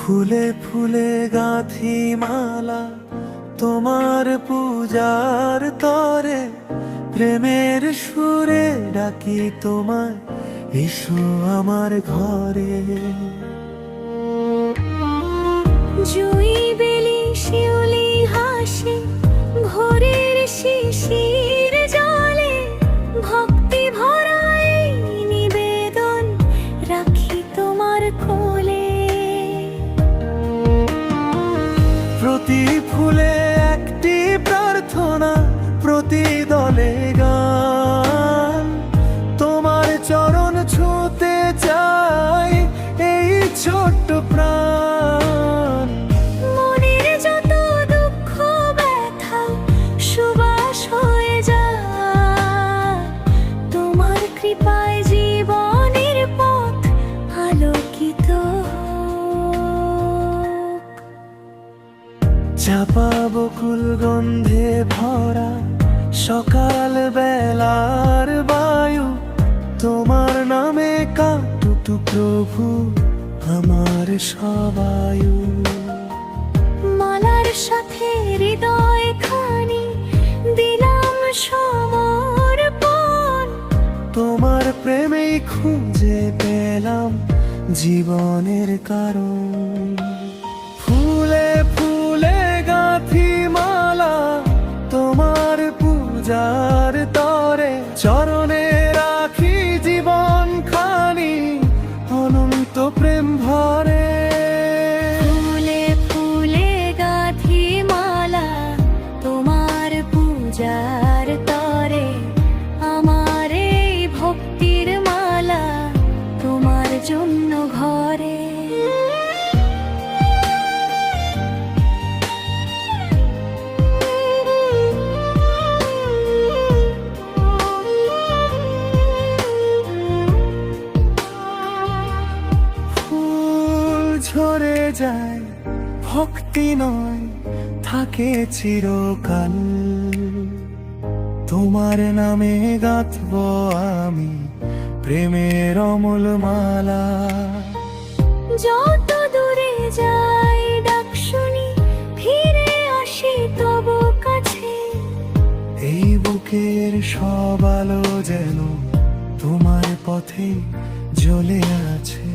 ফুলে ফুলে গাঁথি মালা তোমার পূজার তরে, প্রেমের সুরে ডাকি তোমায়, এসো আমার ঘরে। জুই বেলি শিউলি হাসে ভোরের শিশির জলে, ভক্তি ভরা এই নিবেদন রাখি তোমার কোলে। প্রতি ফুলে একটি প্রার্থনা, প্রতি দলে গান, তোমার চরণ ছুঁতে চাই এই ছোট্ট প্রাণ। মনের যত দুঃখ ব্যথা সুবাস হয়ে যায়, তোমার কৃপায় জীবনের পথ আলোকিত। চাপা বকুল গন্ধে ভরা সকাল বেলার বায়ু, তোমার নামে কাটুক প্রভু আমার সবায়ু। মালার সাথে হৃদয় খানি দিলাম সমর্পণ, তোমার প্রেমেই খুঁজে পেলাম জীবনের কারণ। ফুলে ফুলে গাঁথি মালা তোমার পূজার তরে, চরণে রাখি জীবন খানি অনন্ত প্রেম ভরে। ফুলে ফুলে গাঁথি মালা তোমার পূজার তরে, আমার এই ভক্তির মালা তোমার জন্য ঘরে। ঝরে যায় ভক্তি নয়, থাকে চিরকাল, তোমার নামে গাঁথব আমি প্রেমের অমল মালা। যত দূরে যাই ডাক শুনি, ফিরে আসি তবু কাছে। এই বুকের সব আলো যেন তোমার পথে জ্বলে আছে।